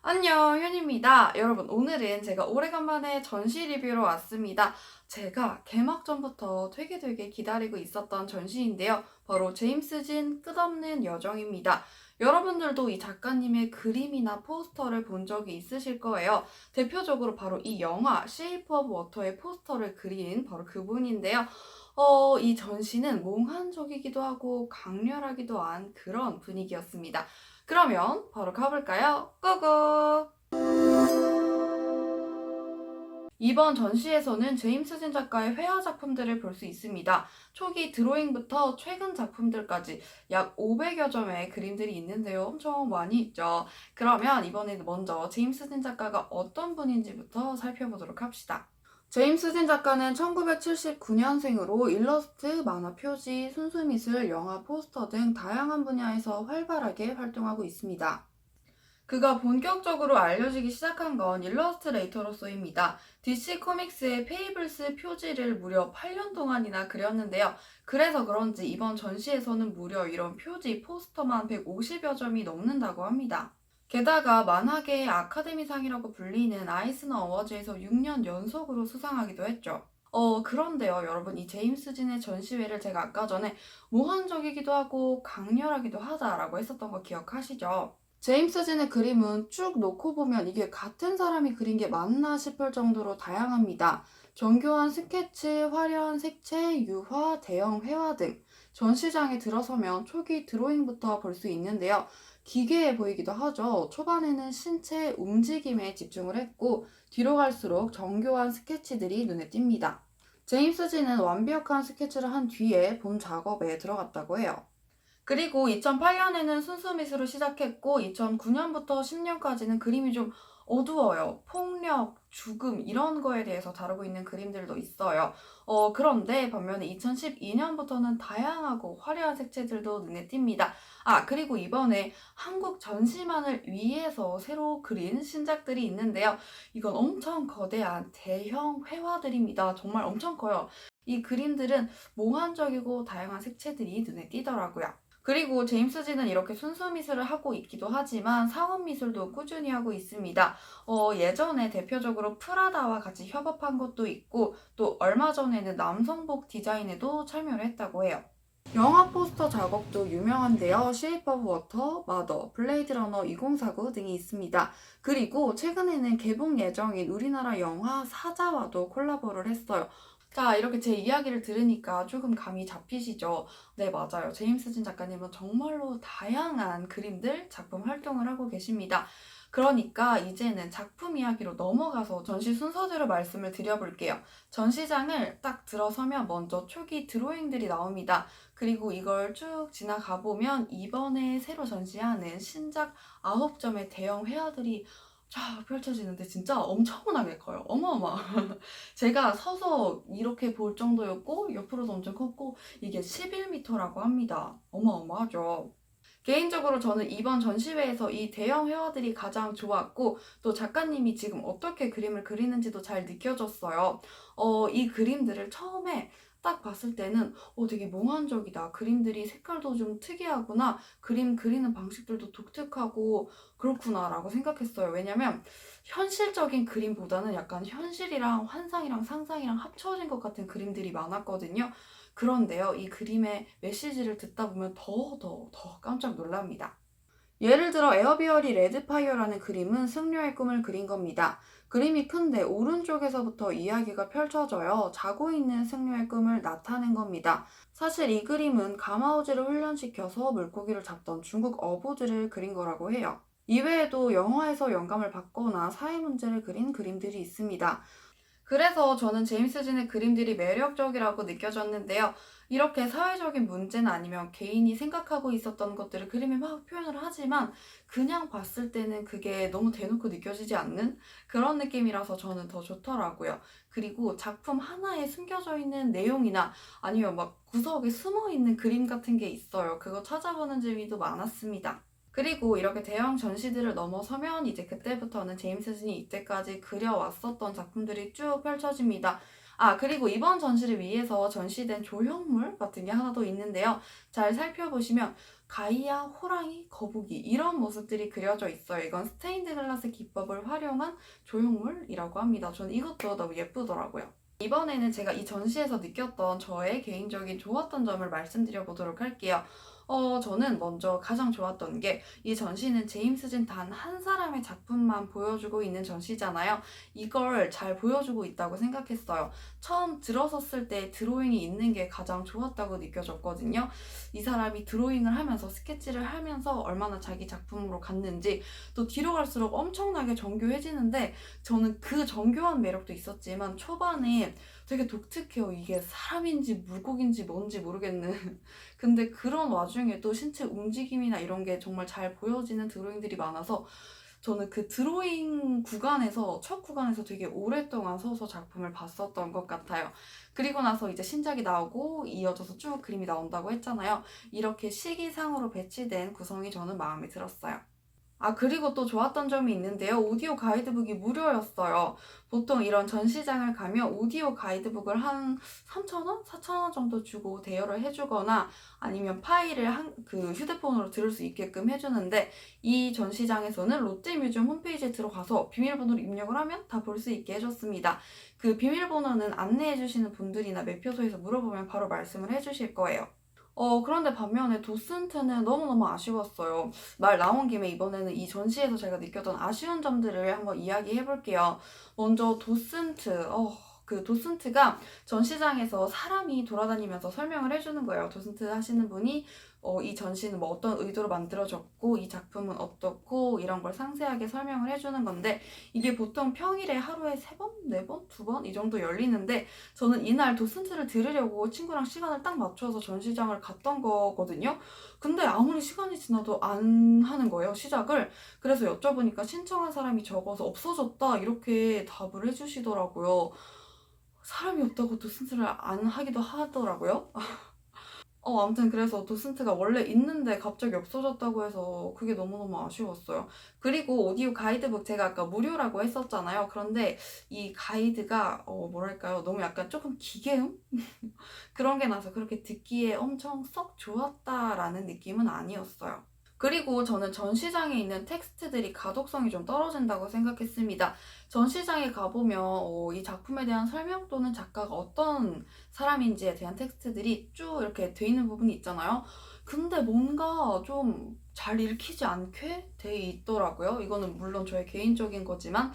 안녕, 현입니다. 여러분, 오늘은 제가 오래간만에 전시 리뷰로 왔습니다. 제가 개막 전부터 되게 기다리고 있었던 전시인데요. 바로 제임스 진 끝없는 여정입니다. 여러분들도 이 작가님의 그림이나 포스터를 본 적이 있으실 거예요. 대표적으로 바로 이 영화 쉐이프 오브 워터의 포스터를 그린 바로 그분인데요. 이 전시는 몽환적이기도 하고 강렬하기도 한 그런 분위기였습니다. 그러면 바로 가볼까요? 고고! 이번 전시에서는 제임스 진 작가의 회화 작품들을 볼 수 있습니다. 초기 드로잉부터 최근 작품들까지 약 500여 점의 그림들이 있는데요. 엄청 많이 있죠. 그러면 이번에는 먼저 제임스 진 작가가 어떤 분인지부터 살펴보도록 합시다. 제임스 진 작가는 1979년생으로 일러스트, 만화 표지, 순수미술, 영화 포스터 등 다양한 분야에서 활발하게 활동하고 있습니다. 그가 본격적으로 알려지기 시작한 건 일러스트레이터로서입니다. DC 코믹스의 페이블스 표지를 무려 8년 동안이나 그렸는데요. 그래서 그런지 이번 전시에서는 무려 이런 표지 포스터만 150여 점이 넘는다고 합니다. 게다가 만화계의 아카데미상이라고 불리는 아이스너 어워즈에서 6년 연속으로 수상하기도 했죠. 그런데요, 여러분, 이 제임스 진의 전시회를 제가 아까 전에 몽환적이기도 하고 강렬하기도 하다라고 했었던 거 기억하시죠? 제임스 진의 그림은 쭉 놓고 보면 이게 같은 사람이 그린 게 맞나 싶을 정도로 다양합니다. 정교한 스케치, 화려한 색채, 유화, 대형 회화 등 전시장에 들어서면 초기 드로잉부터 볼 수 있는데요. 기괴해 보이기도 하죠. 초반에는 신체 움직임에 집중을 했고 뒤로 갈수록 정교한 스케치들이 눈에 띕니다. 제임스 진은 완벽한 스케치를 한 뒤에 본 작업에 들어갔다고 해요. 그리고 2008년에는 순수미술을 시작했고 2009년부터 10년까지는 그림이 좀 어두워요. 폭력, 죽음 이런 거에 대해서 다루고 있는 그림들도 있어요. 그런데 반면에 2012년부터는 다양하고 화려한 색채들도 눈에 띕니다. 그리고 이번에 한국 전시만을 위해서 새로 그린 신작들이 있는데요. 이건 엄청 거대한 대형 회화들입니다. 정말 엄청 커요. 이 그림들은 몽환적이고 다양한 색채들이 눈에 띄더라고요. 그리고 제임스 진은 이렇게 순수 미술을 하고 있기도 하지만 상업 미술도 꾸준히 하고 있습니다. 예전에 대표적으로 프라다와 같이 협업한 것도 있고 또 얼마 전에는 남성복 디자인에도 참여를 했다고 해요. 영화 포스터 작업도 유명한데요. 쉐이프 오브 워터, 마더, 블레이드 러너 2049 등이 있습니다. 그리고 최근에는 개봉 예정인 우리나라 영화 사자와도 콜라보를 했어요. 자, 이렇게 제 이야기를 들으니까 조금 감이 잡히시죠? 네, 맞아요. 제임스 진 작가님은 정말로 다양한 그림들, 작품 활동을 하고 계십니다. 그러니까 이제는 작품 이야기로 넘어가서 전시 순서대로 말씀을 드려볼게요. 전시장을 딱 들어서면 먼저 초기 드로잉들이 나옵니다. 그리고 이걸 쭉 지나가 보면 이번에 새로 전시하는 신작 9점의 대형 회화들이 쫙 펼쳐지는데 진짜 엄청나게 커요. 어마어마. 제가 서서 이렇게 볼 정도였고 옆으로도 엄청 컸고 이게 11m라고 합니다. 어마어마하죠. 개인적으로 저는 이번 전시회에서 이 대형 회화들이 가장 좋았고 또 작가님이 지금 어떻게 그림을 그리는지도 잘 느껴졌어요. 이 그림들을 처음에 딱 봤을 때는 되게 몽환적이다. 그림들이 색깔도 좀 특이하구나. 그림 그리는 방식들도 독특하고 그렇구나라고 생각했어요. 왜냐면 현실적인 그림보다는 약간 현실이랑 환상이랑 상상이랑 합쳐진 것 같은 그림들이 많았거든요. 그런데요, 이 그림의 메시지를 듣다 보면 더 깜짝 놀랍니다. 예를 들어 에어비어리 레드파이어라는 그림은 승려의 꿈을 그린 겁니다. 그림이 큰데 오른쪽에서부터 이야기가 펼쳐져요. 자고 있는 승려의 꿈을 나타낸 겁니다. 사실 이 그림은 가마우지를 훈련시켜서 물고기를 잡던 중국 어부들을 그린 거라고 해요. 이외에도 영화에서 영감을 받거나 사회 문제를 그린 그림들이 있습니다. 그래서 저는 제임스 진의 그림들이 매력적이라고 느껴졌는데요. 이렇게 사회적인 문제는 아니면 개인이 생각하고 있었던 것들을 그림에 막 표현을 하지만 그냥 봤을 때는 그게 너무 대놓고 느껴지지 않는 그런 느낌이라서 저는 더 좋더라고요. 그리고 작품 하나에 숨겨져 있는 내용이나 아니면 막 구석에 숨어 있는 그림 같은 게 있어요. 그거 찾아보는 재미도 많았습니다. 그리고 이렇게 대형 전시들을 넘어서면 이제 그때부터는 제임스 진이 이때까지 그려왔었던 작품들이 쭉 펼쳐집니다. 그리고 이번 전시를 위해서 전시된 조형물 같은 게 하나 더 있는데요. 잘 살펴보시면 가이아, 호랑이, 거북이 이런 모습들이 그려져 있어요. 이건 스테인드 글라스 기법을 활용한 조형물이라고 합니다. 저는 이것도 너무 예쁘더라고요. 이번에는 제가 이 전시에서 느꼈던 저의 개인적인 좋았던 점을 말씀드려 보도록 할게요. 저는 먼저 가장 좋았던 게 이 전시는 제임스 진 단 한 사람의 작품만 보여주고 있는 전시잖아요. 이걸 잘 보여주고 있다고 생각했어요. 처음 들어섰을 때 드로잉이 있는 게 가장 좋았다고 느껴졌거든요. 이 사람이 드로잉을 하면서 스케치를 하면서 얼마나 자기 작품으로 갔는지 또 뒤로 갈수록 엄청나게 정교해지는데 저는 그 정교한 매력도 있었지만 초반에 되게 독특해요. 이게 사람인지 물고기인지 뭔지 모르겠는. 근데 그런 와중에도 신체 움직임이나 이런 게 정말 잘 보여지는 드로잉들이 많아서 저는 그 드로잉 구간에서, 첫 구간에서 되게 오랫동안 서서 작품을 봤었던 것 같아요. 그리고 나서 이제 신작이 나오고 이어져서 쭉 그림이 나온다고 했잖아요. 이렇게 시기상으로 배치된 구성이 저는 마음에 들었어요. 그리고 또 좋았던 점이 있는데요. 오디오 가이드북이 무료였어요. 보통 이런 전시장을 가면 오디오 가이드북을 한 3,000원? 4,000원 정도 주고 대여를 해주거나 아니면 파일을 그 휴대폰으로 들을 수 있게끔 해주는데 이 전시장에서는 롯데뮤지엄 홈페이지에 들어가서 비밀번호를 입력을 하면 다 볼 수 있게 해줬습니다. 그 비밀번호는 안내해주시는 분들이나 매표소에서 물어보면 바로 말씀을 해주실 거예요. 그런데 반면에 도슨트는 너무너무 아쉬웠어요. 말 나온 김에 이번에는 이 전시에서 제가 느꼈던 아쉬운 점들을 한번 이야기해 볼게요. 먼저 도슨트, 그 도슨트가 전시장에서 사람이 돌아다니면서 설명을 해주는 거예요. 도슨트 하시는 분이 이 전시는 뭐 어떤 의도로 만들어졌고 이 작품은 어떻고 이런 걸 상세하게 설명을 해주는 건데 이게 보통 평일에 하루에 3번, 4번, 2번 이 정도 열리는데 저는 이날 도슨트를 들으려고 친구랑 시간을 딱 맞춰서 전시장을 갔던 거거든요. 근데 아무리 시간이 지나도 안 하는 거예요, 시작을. 그래서 여쭤보니까 신청한 사람이 적어서 없어졌다 이렇게 답을 해주시더라고요. 사람이 없다고 도슨트를 안 하기도 하더라고요. 아무튼 그래서 도슨트가 원래 있는데 갑자기 없어졌다고 해서 그게 너무너무 아쉬웠어요. 그리고 오디오 가이드북 제가 아까 무료라고 했었잖아요. 그런데 이 가이드가 뭐랄까요? 너무 약간 조금 기계음? 그런 게 나서 그렇게 듣기에 엄청 썩 좋았다라는 느낌은 아니었어요. 그리고 저는 전시장에 있는 텍스트들이 가독성이 좀 떨어진다고 생각했습니다. 전시장에 가보면 이 작품에 대한 설명 또는 작가가 어떤 사람인지에 대한 텍스트들이 쭉 이렇게 돼 있는 부분이 있잖아요. 근데 뭔가 좀 잘 읽히지 않게 돼 있더라고요. 이거는 물론 저의 개인적인 거지만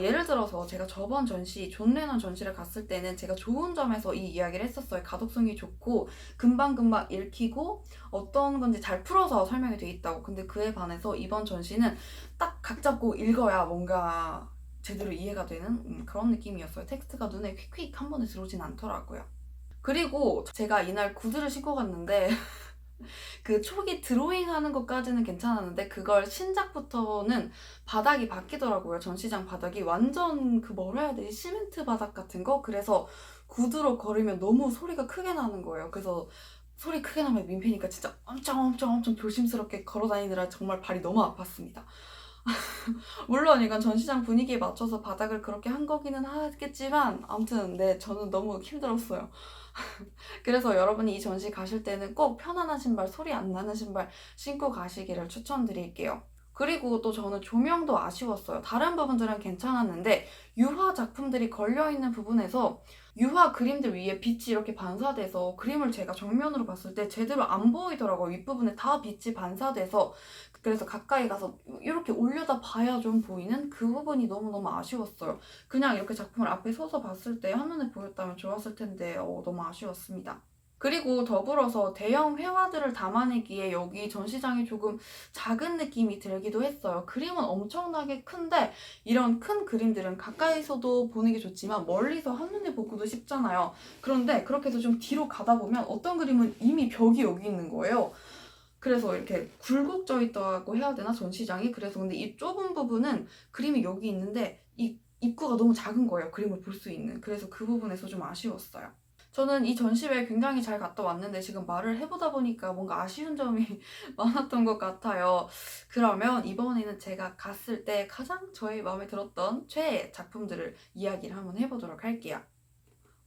예를 들어서 제가 저번 전시, 존 레논 전시를 갔을 때는 제가 좋은 점에서 이 이야기를 했었어요. 가독성이 좋고 금방금방 읽히고 어떤 건지 잘 풀어서 설명이 돼 있다고. 근데 그에 반해서 이번 전시는 딱 각 잡고 읽어야 뭔가 제대로 이해가 되는 그런 느낌이었어요. 텍스트가 눈에 휙휙 한 번에 들어오진 않더라고요. 그리고 제가 이날 구두를 신고 갔는데 그 초기 드로잉 하는 것까지는 괜찮았는데 그걸 신작부터는 바닥이 바뀌더라고요. 전시장 바닥이 완전 그 뭐라 해야 되지? 시멘트 바닥 같은 거? 그래서 구두로 걸으면 너무 소리가 크게 나는 거예요. 그래서 소리 크게 나면 민폐니까 진짜 엄청 조심스럽게 걸어 다니느라 정말 발이 너무 아팠습니다. 물론 이건 전시장 분위기에 맞춰서 바닥을 그렇게 한 거기는 하겠지만 아무튼 네, 저는 너무 힘들었어요. 그래서 여러분이 이 전시 가실 때는 꼭 편안한 신발, 소리 안 나는 신발 신고 가시기를 추천드릴게요. 그리고 또 저는 조명도 아쉬웠어요. 다른 부분들은 괜찮았는데 유화 작품들이 걸려있는 부분에서 유화 그림들 위에 빛이 이렇게 반사돼서 그림을 제가 정면으로 봤을 때 제대로 안 보이더라고요. 윗부분에 다 빛이 반사돼서 그래서 가까이 가서 이렇게 올려다 봐야 좀 보이는 그 부분이 너무너무 아쉬웠어요. 그냥 이렇게 작품을 앞에 서서 봤을 때 한눈에 보였다면 좋았을 텐데 너무 아쉬웠습니다. 그리고 더불어서 대형 회화들을 담아내기에 여기 전시장이 조금 작은 느낌이 들기도 했어요. 그림은 엄청나게 큰데 이런 큰 그림들은 가까이서도 보는 게 좋지만 멀리서 한눈에 보고도 쉽잖아요. 그런데 그렇게 해서 좀 뒤로 가다 보면 어떤 그림은 이미 벽이 여기 있는 거예요. 그래서 이렇게 굴곡져 있다고 해야 되나 전시장이. 그래서 근데 이 좁은 부분은 그림이 여기 있는데 이 입구가 너무 작은 거예요. 그림을 볼 수 있는. 그래서 그 부분에서 좀 아쉬웠어요. 저는 이 전시회 굉장히 잘 갔다 왔는데 지금 말을 해보다 보니까 뭔가 아쉬운 점이 많았던 것 같아요. 그러면 이번에는 제가 갔을 때 가장 저의 마음에 들었던 최애 작품들을 이야기를 한번 해보도록 할게요.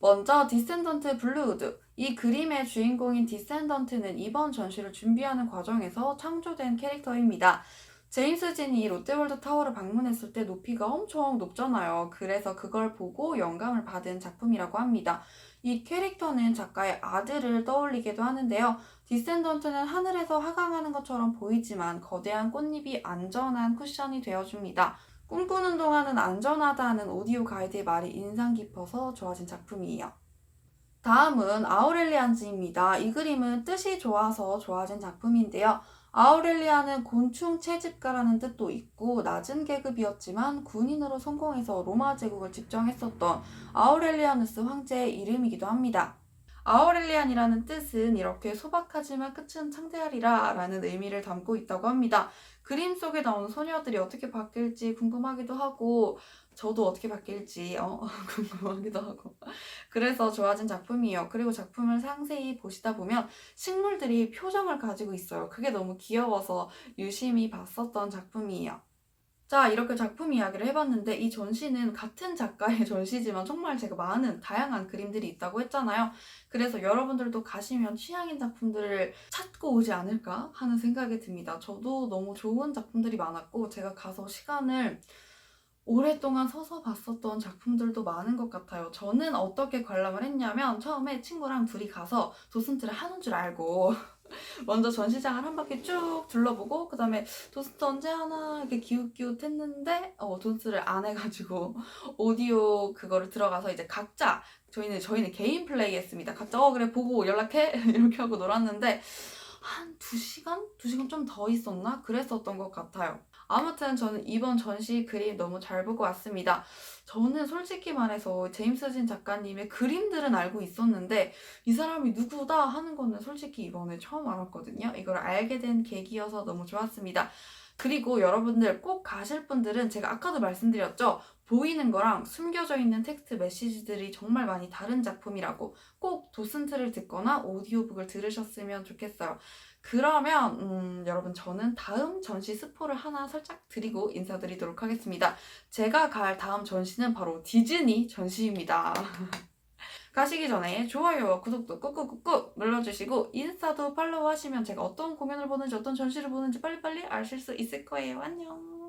먼저 디센던트 블루우드. 이 그림의 주인공인 디센던트는 이번 전시를 준비하는 과정에서 창조된 캐릭터입니다. 제임스 진이 롯데월드 타워를 방문했을 때 높이가 엄청 높잖아요. 그래서 그걸 보고 영감을 받은 작품이라고 합니다. 이 캐릭터는 작가의 아들을 떠올리기도 하는데요. 디센던트는 하늘에서 하강하는 것처럼 보이지만 거대한 꽃잎이 안전한 쿠션이 되어줍니다. 꿈꾸는 동안은 안전하다는 오디오 가이드의 말이 인상 깊어서 좋아진 작품이에요. 다음은 아우렐리안즈입니다. 이 그림은 뜻이 좋아서 좋아진 작품인데요. 아우렐리안은 곤충 채집가라는 뜻도 있고 낮은 계급이었지만 군인으로 성공해서 로마 제국을 집정했었던 아우렐리아누스 황제의 이름이기도 합니다. 아우렐리안이라는 뜻은 이렇게 소박하지만 끝은 창대하리라 라는 의미를 담고 있다고 합니다. 그림 속에 나오는 소녀들이 어떻게 바뀔지 궁금하기도 하고 저도 어떻게 바뀔지 궁금하기도 하고 그래서 좋아진 작품이에요. 그리고 작품을 상세히 보시다 보면 식물들이 표정을 가지고 있어요. 그게 너무 귀여워서 유심히 봤었던 작품이에요. 자, 이렇게 작품 이야기를 해봤는데 이 전시는 같은 작가의 전시지만 정말 제가 많은 다양한 그림들이 있다고 했잖아요. 그래서 여러분들도 가시면 취향인 작품들을 찾고 오지 않을까 하는 생각이 듭니다. 저도 너무 좋은 작품들이 많았고 제가 가서 시간을 오랫동안 서서 봤었던 작품들도 많은 것 같아요. 저는 어떻게 관람을 했냐면 처음에 친구랑 둘이 가서 도슨트를 하는 줄 알고 먼저 전시장을 한 바퀴 쭉 둘러보고 그 다음에 도슨트 언제 하나 이렇게 기웃기웃 했는데 도슨트를 안 해가지고 오디오 그거를 들어가서 이제 각자 저희는 개인 플레이 했습니다. 각자 그래 보고 연락해 이렇게 하고 놀았는데 한 2시간? 2시간 좀 더 있었나? 그랬었던 것 같아요. 아무튼 저는 이번 전시 그림 너무 잘 보고 왔습니다. 저는 솔직히 말해서 제임스 진 작가님의 그림들은 알고 있었는데 이 사람이 누구다 하는 거는 솔직히 이번에 처음 알았거든요. 이걸 알게 된 계기여서 너무 좋았습니다. 그리고 여러분들 꼭 가실 분들은 제가 아까도 말씀드렸죠. 보이는 거랑 숨겨져 있는 텍스트 메시지들이 정말 많이 다른 작품이라고 꼭 도슨트를 듣거나 오디오북을 들으셨으면 좋겠어요. 그러면 여러분 저는 다음 전시 스포를 하나 살짝 드리고 인사드리도록 하겠습니다. 제가 갈 다음 전시는 바로 디즈니 전시입니다. 가시기 전에 좋아요와 구독도 꾹꾹꾹꾹 눌러주시고 인스타도 팔로우 하시면 제가 어떤 공연을 보는지 어떤 전시를 보는지 빨리빨리 아실 수 있을 거예요. 안녕.